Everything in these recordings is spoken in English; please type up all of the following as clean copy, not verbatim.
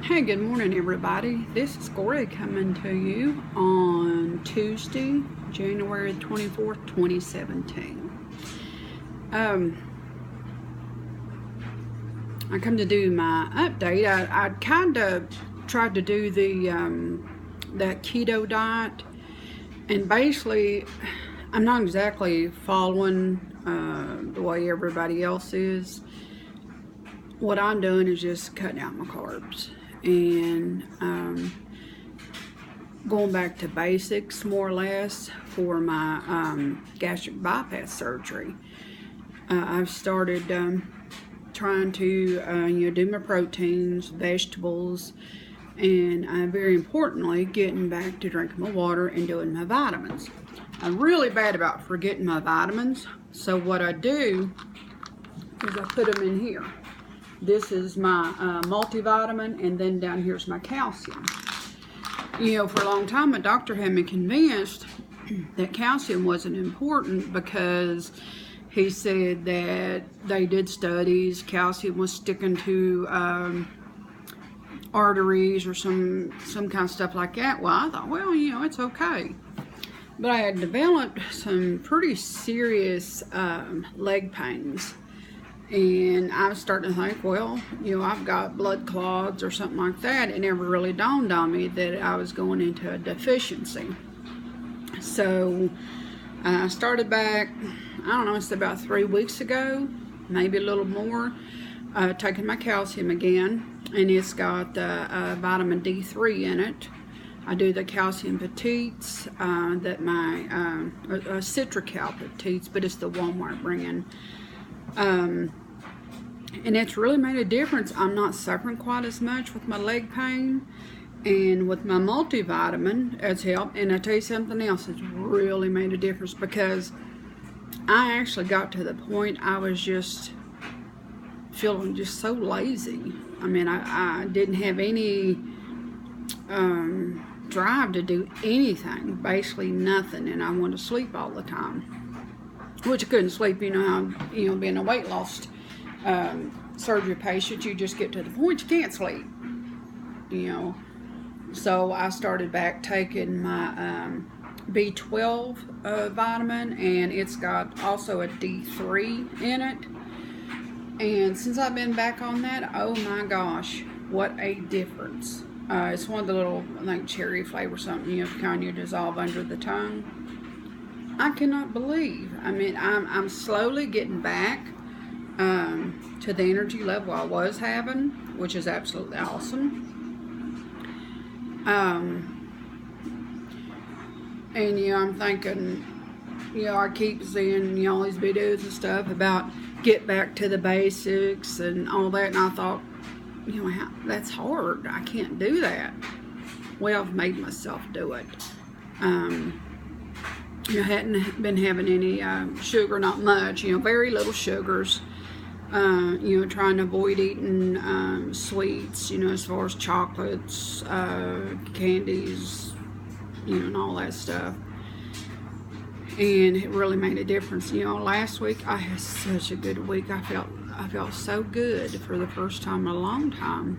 Hey, good morning, everybody. This is Corey coming to you on Tuesday, January 24th, 2017. I come to do my update. I kind of tried to do that keto diet, and basically, I'm not exactly following the way everybody else is. What I'm doing is just cutting out my carbs and going back to basics more or less for my gastric bypass surgery. I've started trying to do my proteins, vegetables, and very importantly, getting back to drinking my water and doing my vitamins. I'm really bad about forgetting my vitamins, so what I do is I put them in here. This is my multivitamin, and then down here's my calcium. For a long time, my doctor had me convinced that calcium wasn't important because he said that they did studies, calcium was sticking to arteries or some kind of stuff like that. Well, I thought, well, it's okay. But I had developed some pretty serious leg pains. And I was starting to think, well, I've got blood clots or something like that. It never really dawned on me that I was going into a deficiency. So I started back, I don't know, it's about 3 weeks ago, maybe a little more, taking my calcium again. And it's got vitamin D3 in it. I do the calcium petites, that my Citracal petites, but it's the Walmart brand. And it's really made a difference. I'm not suffering quite as much with my leg pain, and with my multivitamin it's helped. And I tell you something else, it's really made a difference, because I actually got to the point I was just feeling just so lazy. I mean, I didn't have any drive to do anything, basically nothing, and I wanted to sleep all the time, which I couldn't sleep. Being a weight loss surgery patient, you just get to the point you can't sleep. So I started back taking my B12 vitamin, and it's got also a D3 in it. And since I've been back on that, oh my gosh, what a difference. It's one of the little, I think, cherry flavor something, kind of dissolve under the tongue. I cannot believe. I mean, I'm slowly getting back to the energy level I was having, which is absolutely awesome. And I'm thinking, I keep seeing all these videos and stuff about get back to the basics and all that, and I thought, that's hard. I can't do that. Well, I've made myself do it. I hadn't been having any sugar, not much, very little sugars. Trying to avoid eating sweets, as far as chocolates, candies, and all that stuff. And it really made a difference. Last week I had such a good week. I felt so good for the first time in a long time.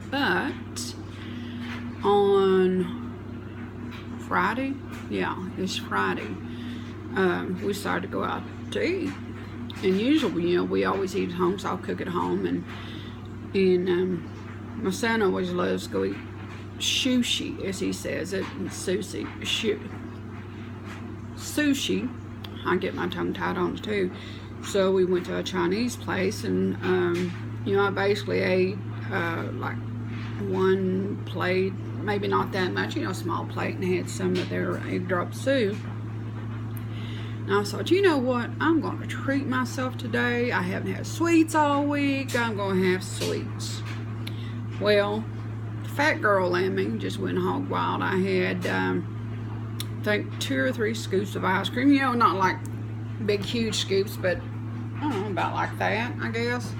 But on Friday, it's Friday, we decided to go out to eat. And usually, we always eat at home, so I'll cook at home. And my son always loves to go eat sushi, as he says it, sushi. I get my tongue tied on it too. So we went to a Chinese place, and I basically ate like one plate, maybe not that much, small plate, and had some of their egg drop soup. And I thought, what? I'm going to treat myself today. I haven't had sweets all week. I'm going to have sweets. Well, the fat girl in me just went hog wild. I had, I think, 2 or 3 scoops of ice cream. Not like big, huge scoops, but I don't know, about like that, I guess.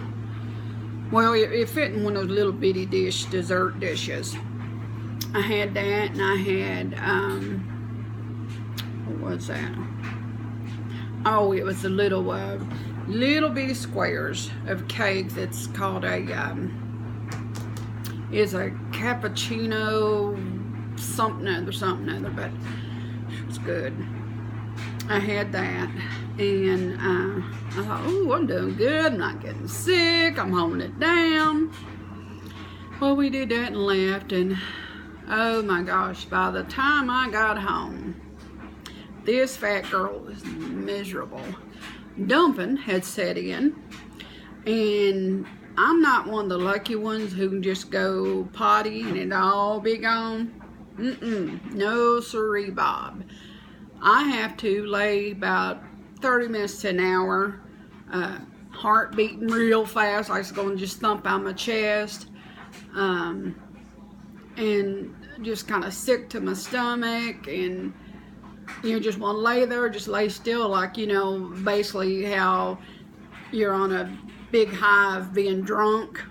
Well, it fit in one of those little bitty dessert dishes. I had that, and I had, what was that? Oh, it was the little bitty squares of cake that's called a It's a cappuccino something other, but it's good. I had that, and I thought, oh, I'm doing good. I'm not getting sick. I'm holding it down. Well, we did that and left, and oh my gosh, by the time I got home, this fat girl was miserable. Dumping had set in, and I'm not one of the lucky ones who can just go potty and it all be gone. No siree, Bob. I have to lay about 30 minutes to an hour, heart beating real fast, like it's going to just thump out my chest, and just kind of sick to my stomach, and you just want to lay there, just lay still, like, basically how you're on a big high of being drunk.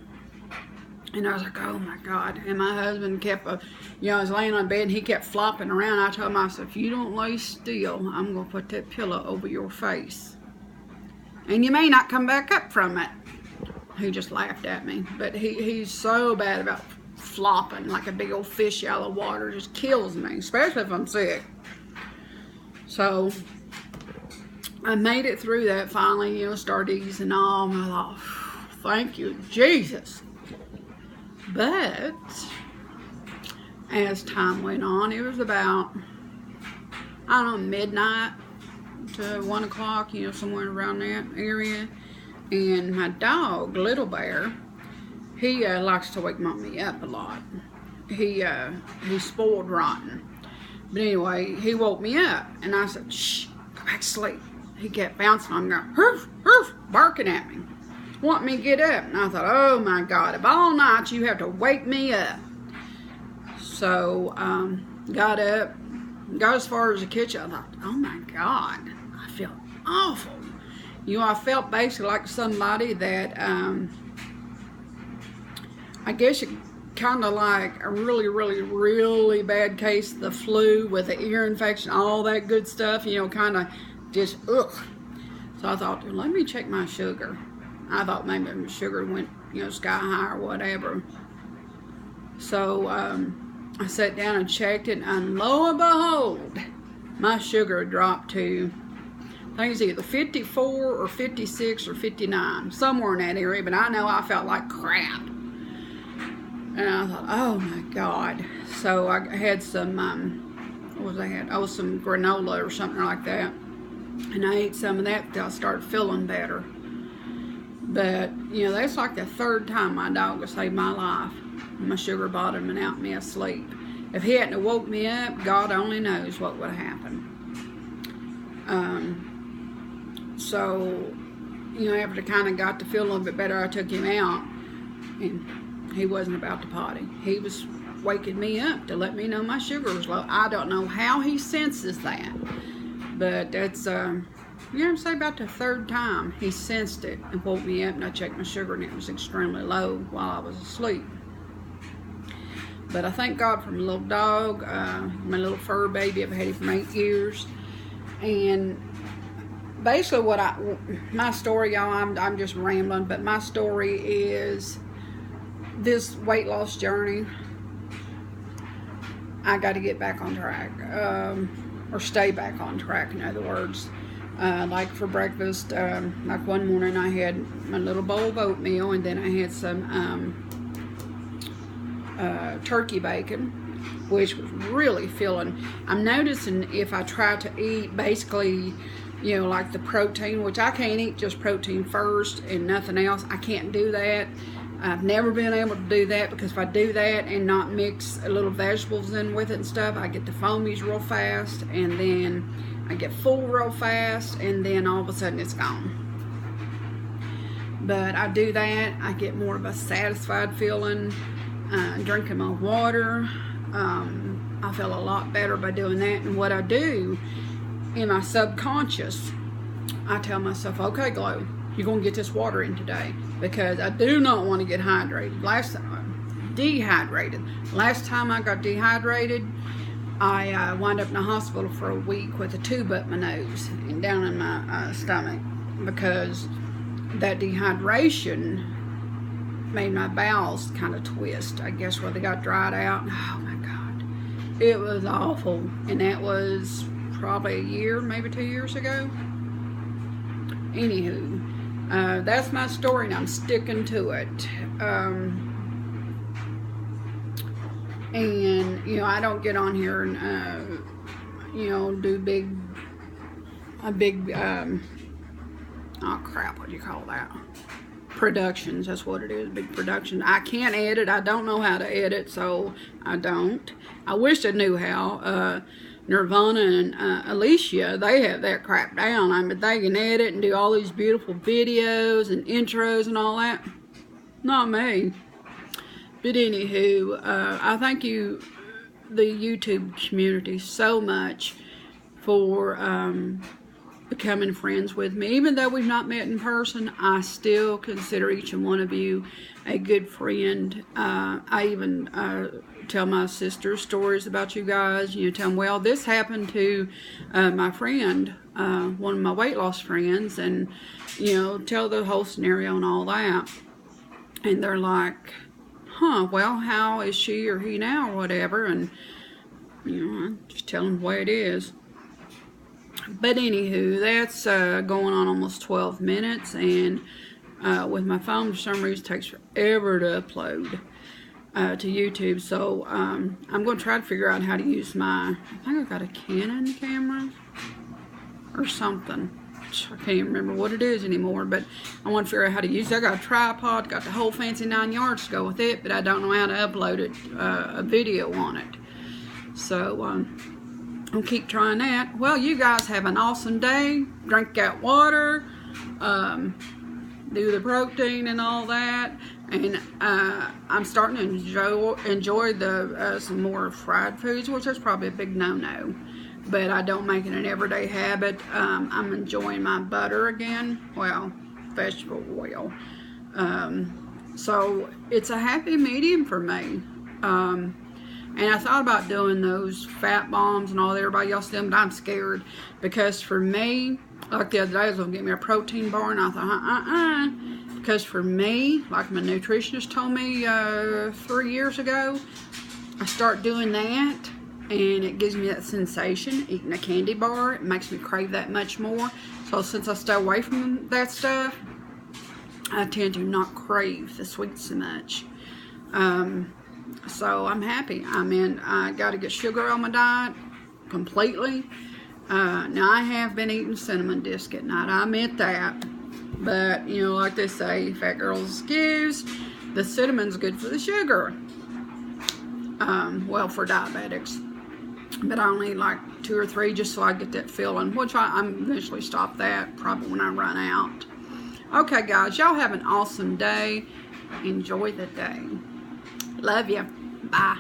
And I was like, oh my God. And my husband kept, I was laying on bed and he kept flopping around. I told myself, if you don't lay still, I'm going to put that pillow over your face. And you may not come back up from it. He just laughed at me. But he's so bad about flopping like a big old fish out of water. It just kills me, especially if I'm sick. So I made it through that finally, started easing off. I thought, thank you, Jesus. But as time went on, it was about, I don't know, midnight to 1 o'clock, somewhere around that area. And my dog, Little Bear, he likes to wake me up a lot. He's spoiled rotten. But anyway, he woke me up, and I said, shh, go back to sleep. He kept bouncing on me, going, hoof, hoof, barking at me, wanting me to get up. And I thought, oh my God, if all night you have to wake me up. So, got up, got as far as the kitchen. I thought, oh my God, I feel awful. I felt basically like somebody that, I guess you kind of like a really, really, really bad case of the flu with the ear infection, all that good stuff, kind of just, ugh. So I thought, well, let me check my sugar. I thought maybe my sugar went, sky high or whatever. So I sat down and checked it, and lo and behold, my sugar dropped to, I think it's either 54 or 56 or 59, somewhere in that area, but I know I felt like crap. And I thought, oh my God. So I had some, what was I had? Oh, some granola or something like that. And I ate some of that until I started feeling better. But, that's like the third time my dog has saved my life. My sugar bottoming out me asleep. If he hadn't woke me up, God only knows what would have happened. So, after I kind of got to feel a little bit better, I took him out. And he wasn't about to potty. He was waking me up to let me know my sugar was low. I don't know how he senses that. But that's, say about the third time he sensed it and woke me up, and I checked my sugar and it was extremely low while I was asleep. But I thank God for my little dog, my little fur baby. I've had him for 8 years. And basically my story, y'all, I'm just rambling, but my story is this weight loss journey. I got to get back on track, or stay back on track, in other words. Like for breakfast, like one morning I had my little bowl of oatmeal, and then I had some turkey bacon, which was really filling. I'm noticing if I try to eat basically, like the protein, which I can't eat just protein first and nothing else. I can't do that. I've never been able to do that, because if I do that and not mix a little vegetables in with it and stuff, I get the foamies real fast, and then I get full real fast, and then all of a sudden it's gone. But I do that, I get more of a satisfied feeling, drinking my water. I feel a lot better by doing that. And what I do in my subconscious, I tell myself, okay, Glow, you're going to get this water in today, because I do not want to get dehydrated. Last time I got dehydrated, I wound up in the hospital for a week with a tube up my nose and down in my stomach, because that dehydration made my bowels kind of twist, I guess, where they got dried out. Oh my God, it was awful. And that was probably a year, maybe 2 years ago. Anywho, that's my story, and I'm sticking to it. And you know, I don't get on here and you know, do a big oh crap, what do you call that? Productions, that's what it is, big production. I can't edit. I don't know how to edit, so I don't. I wish I knew how. Nirvana and Alicia, they have that crap down. I mean, they can edit and do all these beautiful videos and intros and all that. Not me. But anywho, I thank you, the YouTube community, so much for becoming friends with me. Even though we've not met in person, I still consider each and one of you a good friend. I even tell my sister stories about you guys. You know, tell them, well, this happened to my friend, one of my weight loss friends, and you know, tell the whole scenario and all that. And they're like, huh, well, how is she or he now or whatever? And you know, I just tell them the way it is. But anywho, that's going on almost 12 minutes, and with my phone, for some reason, it takes forever to upload to YouTube. So I'm going to try to figure out how to use my, I think I've got a Canon camera or something. I can't even remember what it is anymore, but I want to figure out how to use it. I got a tripod, got the whole fancy 9 yards to go with it, but I don't know how to upload it, a video on it. So I'll keep trying that. Well, you guys have an awesome day. Drink that water, do the protein and all that, and I'm starting to enjoy the some more fried foods, which is probably a big no-no, but I don't make it an everyday habit. I'm enjoying my butter again, well, vegetable oil, so it's a happy medium for me. And I thought about doing those fat bombs and all that. Everybody else doing, but I'm scared, because for me, like the other day, I was going to get me a protein bar, and I thought, because for me, like my nutritionist told me 3 years ago, I start doing that, and it gives me that sensation, eating a candy bar. It makes me crave that much more. So since I stay away from that stuff, I tend to not crave the sweets so much. So I'm happy. I got to get sugar on my diet completely. Now I have been eating cinnamon disc at night. I admit that. But, you know, like they say, fat girls excuse, the cinnamon's good for the sugar. Well, for diabetics. But I only eat like 2 or 3 just so I get that feeling, which I'm eventually stop that probably when I run out. Okay, guys, y'all have an awesome day. Enjoy the day. Love you. Bye.